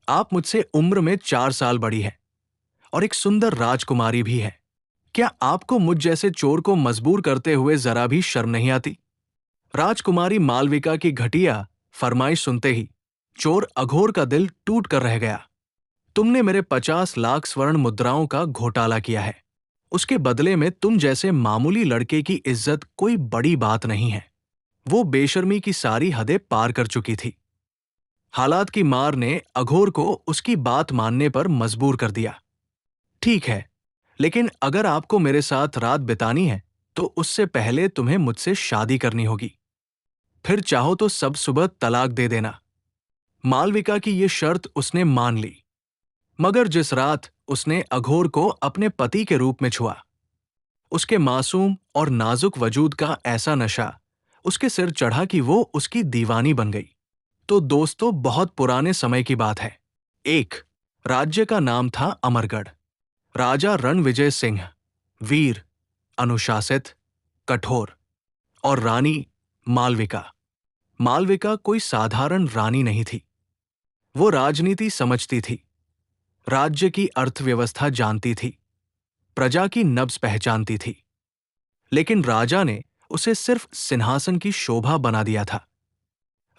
आप मुझसे उम्र में 4 साल बड़ी हैं और एक सुंदर राजकुमारी भी है। क्या आपको मुझ जैसे चोर को मजबूर करते हुए जरा भी शर्म नहीं आती? राजकुमारी मालविका की घटिया फरमाइश सुनते ही चोर अघोर का दिल टूट कर रह गया। तुमने मेरे 50 लाख स्वर्ण मुद्राओं का घोटाला किया है। उसके बदले में तुम जैसे मामूली लड़के की इज्जत कोई बड़ी बात नहीं है। वो बेशर्मी की सारी हदें पार कर चुकी थी। हालात की मार ने अघोर को उसकी बात मानने पर मजबूर कर दिया। ठीक है, लेकिन अगर आपको मेरे साथ रात बितानी है तो उससे पहले तुम्हें मुझसे शादी करनी होगी। फिर चाहो तो सब सुबह तलाक दे देना। मालविका की ये शर्त उसने मान ली। मगर जिस रात उसने अघोर को अपने पति के रूप में छुआ, उसके मासूम और नाजुक वजूद का ऐसा नशा उसके सिर चढ़ा कि वो उसकी दीवानी बन गई। तो दोस्तों, बहुत पुराने समय की बात है। एक राज्य का नाम था अमरगढ़। राजा रणविजय सिंह वीर, अनुशासित, कठोर, और रानी मालविका। मालविका कोई साधारण रानी नहीं थी। वो राजनीति समझती थी, राज्य की अर्थव्यवस्था जानती थी, प्रजा की नब्ज पहचानती थी। लेकिन राजा ने उसे सिर्फ सिंहासन की शोभा बना दिया था।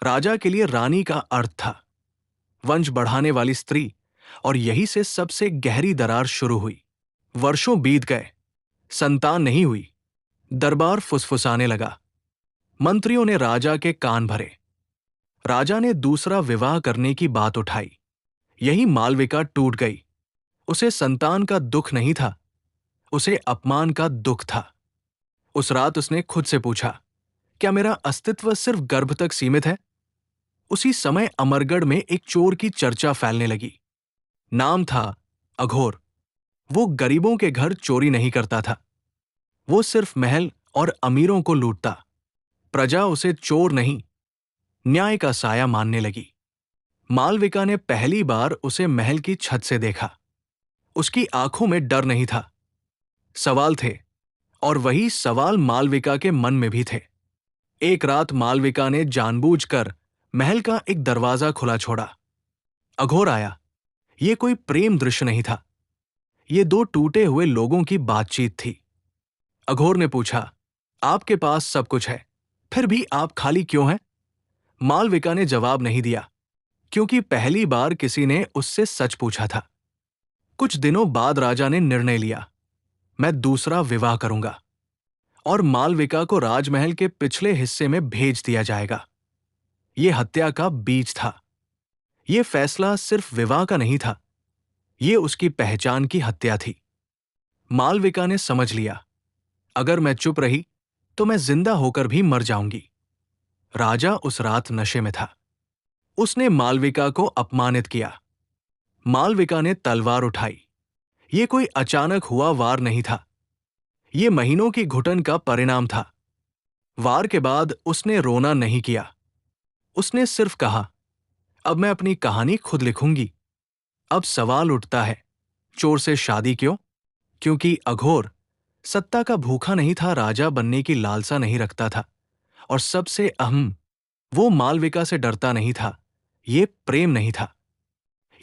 राजा के लिए रानी का अर्थ था वंश बढ़ाने वाली स्त्री, और यही से सबसे गहरी दरार शुरू हुई। वर्षों बीत गए, संतान नहीं हुई। दरबार फुसफुसाने लगा। मंत्रियों ने राजा के कान भरे। राजा ने दूसरा विवाह करने की बात उठाई। यही मालविका टूट गई। उसे संतान का दुख नहीं था, उसे अपमान का दुख था। उस रात उसने खुद से पूछा, क्या मेरा अस्तित्व सिर्फ गर्भ तक सीमित है? उसी समय अमरगढ़ में एक चोर की चर्चा फैलने लगी। नाम था अघोर। वो गरीबों के घर चोरी नहीं करता था, वो सिर्फ महल और अमीरों को लूटता। प्रजा उसे चोर नहीं, न्याय का साया मानने लगी। मालविका ने पहली बार उसे महल की छत से देखा। उसकी आंखों में डर नहीं था, सवाल थे, और वही सवाल मालविका के मन में भी थे। एक रात मालविका ने जानबूझकर महल का एक दरवाजा खुला छोड़ा। अघोर आया। ये कोई प्रेम दृश्य नहीं था, ये दो टूटे हुए लोगों की बातचीत थी। अघोर ने पूछा, आपके पास सब कुछ है, फिर भी आप खाली क्यों हैं? मालविका ने जवाब नहीं दिया, क्योंकि पहली बार किसी ने उससे सच पूछा था। कुछ दिनों बाद राजा ने निर्णय लिया, मैं दूसरा विवाह करूंगा और मालविका को राजमहल के पिछले हिस्से में भेज दिया जाएगा। यह हत्या का बीज था। यह फैसला सिर्फ विवाह का नहीं था, यह उसकी पहचान की हत्या थी। मालविका ने समझ लिया, अगर मैं चुप रही तो मैं जिंदा होकर भी मर जाऊंगी। राजा उस रात नशे में था। उसने मालविका को अपमानित किया। मालविका ने तलवार उठाई। यह कोई अचानक हुआ वार नहीं था, यह महीनों की घुटन का परिणाम था। वार के बाद उसने रोना नहीं किया। उसने सिर्फ कहा, अब मैं अपनी कहानी खुद लिखूंगी। अब सवाल उठता है, चोर से शादी क्यों? क्योंकि अघोर सत्ता का भूखा नहीं था, राजा बनने की लालसा नहीं रखता था, और सबसे अहम, वो मालविका से डरता नहीं था। ये प्रेम नहीं था,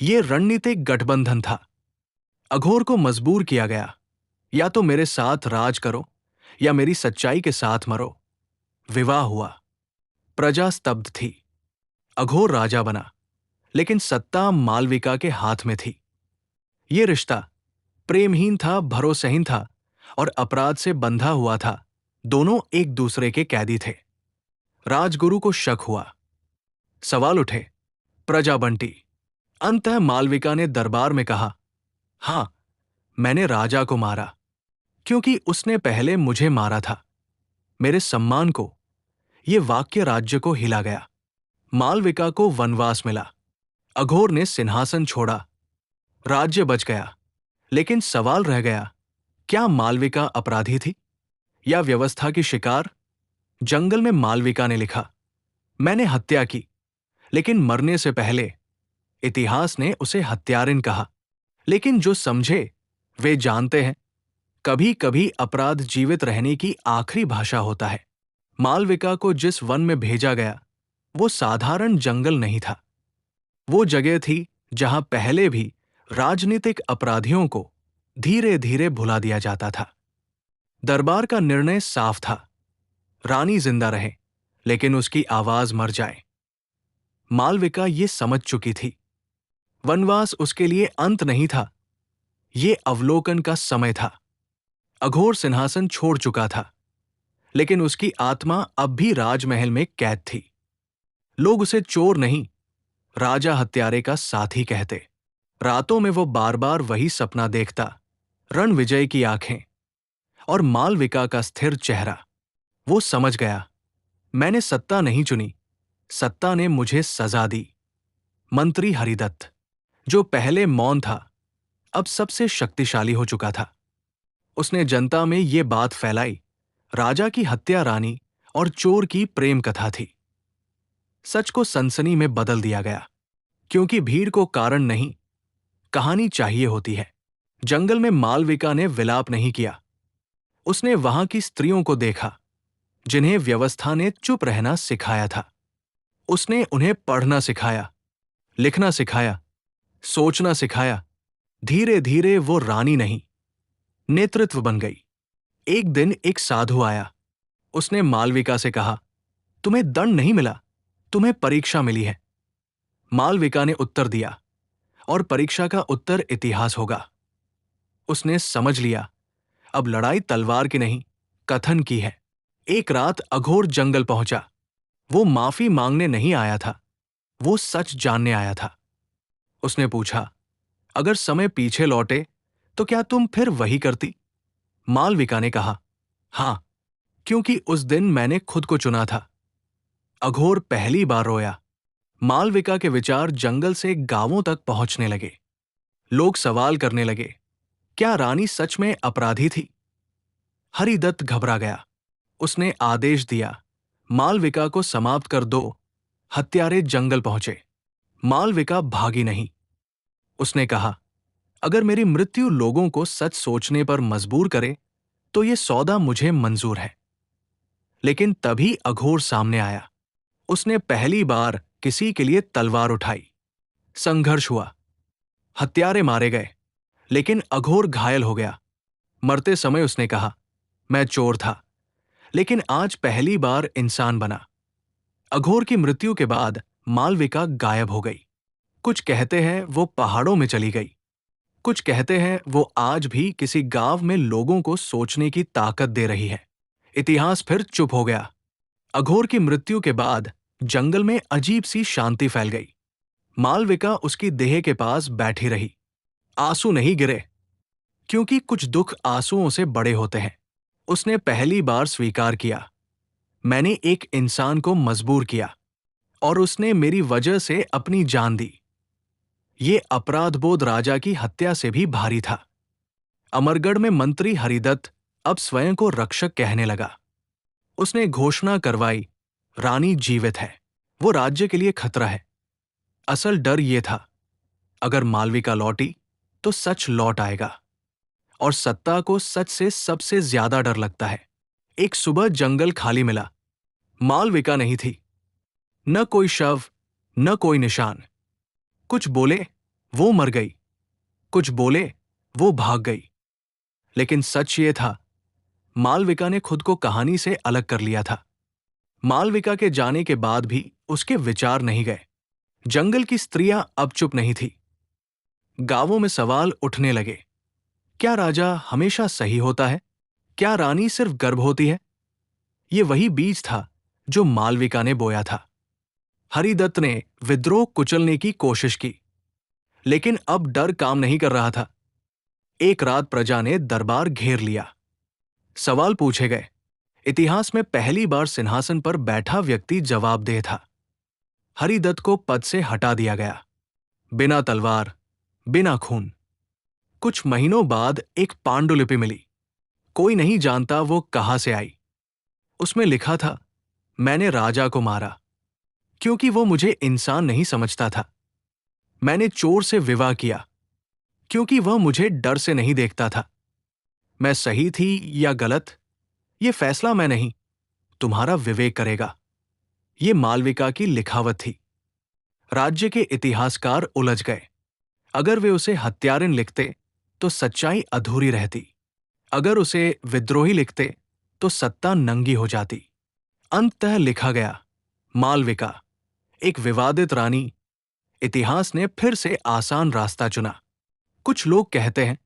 ये रणनीतिक गठबंधन था। अघोर को मजबूर किया गया, या तो मेरे साथ राज करो या मेरी सच्चाई के साथ मरो। विवाह हुआ। प्रजा स्तब्ध थी। अघोर राजा बना, लेकिन सत्ता मालविका के हाथ में थी। ये रिश्ता प्रेमहीन था, भरोसेहीन था, और अपराध से बंधा हुआ था। दोनों एक दूसरे के कैदी थे। राजगुरु को शक हुआ। सवाल उठे, प्रजा बंटी। अंततः मालविका ने दरबार में कहा, हां, मैंने राजा को मारा, क्योंकि उसने पहले मुझे मारा था, मेरे सम्मान को। यह वाक्य राज्य को हिला गया। मालविका को वनवास मिला, अघोर ने सिंहासन छोड़ा, राज्य बच गया। लेकिन सवाल रह गया, क्या मालविका अपराधी थी या व्यवस्था की शिकार? जंगल में मालविका ने लिखा, मैंने हत्या की, लेकिन मरने से पहले। इतिहास ने उसे हत्यारिन कहा, लेकिन जो समझे वे जानते हैं, कभी कभी अपराध जीवित रहने की आखिरी भाषा होता है। मालविका को जिस वन में भेजा गया वो साधारण जंगल नहीं था, वो जगह थी जहां पहले भी राजनीतिक अपराधियों को धीरे धीरे भुला दिया जाता था। दरबार का निर्णय साफ था, रानी जिंदा रहे लेकिन उसकी आवाज मर जाए। मालविका ये समझ चुकी थी। वनवास उसके लिए अंत नहीं था, ये अवलोकन का समय था। अघोर सिंहासन छोड़ चुका था, लेकिन उसकी आत्मा अब भी राजमहल में कैद थी। लोग उसे चोर नहीं, राजा हत्यारे का साथी कहते। रातों में वो बार बार वही सपना देखता, रणविजय की आंखें और मालविका का स्थिर चेहरा। वो समझ गया, मैंने सत्ता नहीं चुनी, सत्ता ने मुझे सजा दी। मंत्री हरिदत्त, जो पहले मौन था, अब सबसे शक्तिशाली हो चुका था। उसने जनता में ये बात फैलाई, राजा की हत्या रानी और चोर की प्रेम कथा थी। सच को सनसनी में बदल दिया गया, क्योंकि भीड़ को कारण नहीं, कहानी चाहिए होती है। जंगल में मालविका ने विलाप नहीं किया। उसने वहां की स्त्रियों को देखा, जिन्हें व्यवस्था ने चुप रहना सिखाया था। उसने उन्हें पढ़ना सिखाया, लिखना सिखाया, सोचना सिखाया। धीरे धीरे वो रानी नहीं, नेतृत्व बन गई। एक दिन एक साधु आया। उसने मालविका से कहा, तुम्हें दंड नहीं मिला, तुम्हें परीक्षा मिली है। मालविका ने उत्तर दिया, और परीक्षा का उत्तर इतिहास होगा। उसने समझ लिया, अब लड़ाई तलवार की नहीं, कथन की है। एक रात अघोर जंगल पहुंचा। वो माफी मांगने नहीं आया था, वो सच जानने आया था। उसने पूछा, अगर समय पीछे लौटे तो क्या तुम फिर वही करती? मालविका ने कहा, हां, क्योंकि उस दिन मैंने खुद को चुना था। अघोर पहली बार रोया। मालविका के विचार जंगल से गांवों तक पहुंचने लगे। लोग सवाल करने लगे, क्या रानी सच में अपराधी थी? हरिदत्त घबरा गया। उसने आदेश दिया, मालविका को समाप्त कर दो। हत्यारे जंगल पहुंचे। मालविका भागी नहीं। उसने कहा, अगर मेरी मृत्यु लोगों को सच सोचने पर मजबूर करे तो ये सौदा मुझे मंजूर है। लेकिन तभी अघोर सामने आया। उसने पहली बार किसी के लिए तलवार उठाई। संघर्ष हुआ, हत्यारे मारे गए, लेकिन अघोर घायल हो गया। मरते समय उसने कहा, मैं चोर था, लेकिन आज पहली बार इंसान बना। अघोर की मृत्यु के बाद मालविका गायब हो गई। कुछ कहते हैं वो पहाड़ों में चली गई, कुछ कहते हैं वो आज भी किसी गांव में लोगों को सोचने की ताकत दे रही है। इतिहास फिर चुप हो गया। अघोर की मृत्यु के बाद जंगल में अजीब सी शांति फैल गई। मालविका उसकी देह के पास बैठी रही। आंसू नहीं गिरे, क्योंकि कुछ दुख आंसुओं से बड़े होते हैं। उसने पहली बार स्वीकार किया, मैंने एक इंसान को मजबूर किया और उसने मेरी वजह से अपनी जान दी। ये अपराधबोध राजा की हत्या से भी भारी था। अमरगढ़ में मंत्री हरिदत्त अब स्वयं को रक्षक कहने लगा। उसने घोषणा करवाई, रानी जीवित है, वो राज्य के लिए खतरा है। असल डर ये था, अगर मालविका लौटी तो सच लौट आएगा, और सत्ता को सच से सबसे ज्यादा डर लगता है। एक सुबह जंगल खाली मिला। मालविका नहीं थी, न कोई शव, न कोई निशान। कुछ बोले वो मर गई, कुछ बोले वो भाग गई, लेकिन सच ये था, मालविका ने खुद को कहानी से अलग कर लिया था। मालविका के जाने के बाद भी उसके विचार नहीं गए। जंगल की स्त्रियां अब चुप नहीं थी। गांवों में सवाल उठने लगे, क्या राजा हमेशा सही होता है? क्या रानी सिर्फ गर्भ होती है? ये वही बीज था जो मालविका ने बोया था। हरिदत्त ने विद्रोह कुचलने की कोशिश की, लेकिन अब डर काम नहीं कर रहा था। एक रात प्रजा ने दरबार घेर लिया। सवाल पूछे गए। इतिहास में पहली बार सिंहासन पर बैठा व्यक्ति जवाबदेह था। हरिदत्त को पद से हटा दिया गया, बिना तलवार, बिना खून। कुछ महीनों बाद एक पांडुलिपि मिली। कोई नहीं जानता वो कहां से आई। उसमें लिखा था, मैंने राजा को मारा क्योंकि वो मुझे इंसान नहीं समझता था। मैंने चोर से विवाह किया क्योंकि वह मुझे डर से नहीं देखता था। मैं सही थी या गलत, ये फैसला मैं नहीं, तुम्हारा विवेक करेगा। ये मालविका की लिखावट थी। राज्य के इतिहासकार उलझ गए। अगर वे उसे हत्यारिन लिखते तो सच्चाई अधूरी रहती। अगर उसे विद्रोही लिखते तो सत्ता नंगी हो जाती। अंततः लिखा गया, मालविका, एक विवादित रानी। इतिहास ने फिर से आसान रास्ता चुना। कुछ लोग कहते हैं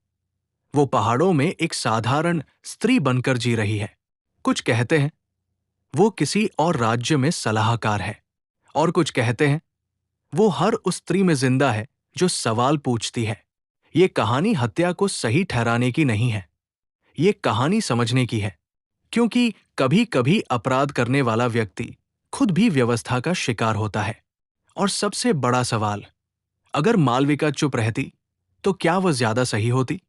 वो पहाड़ों में एक साधारण स्त्री बनकर जी रही है। कुछ कहते हैं वो किसी और राज्य में सलाहकार है। और कुछ कहते हैं वो हर उस स्त्री में जिंदा है जो सवाल पूछती है। ये कहानी हत्या को सही ठहराने की नहीं है, ये कहानी समझने की है। क्योंकि कभी कभी अपराध करने वाला व्यक्ति खुद भी व्यवस्था का शिकार होता है। और सबसे बड़ा सवाल, अगर मालविका चुप रहती तो क्या वह ज्यादा सही होती?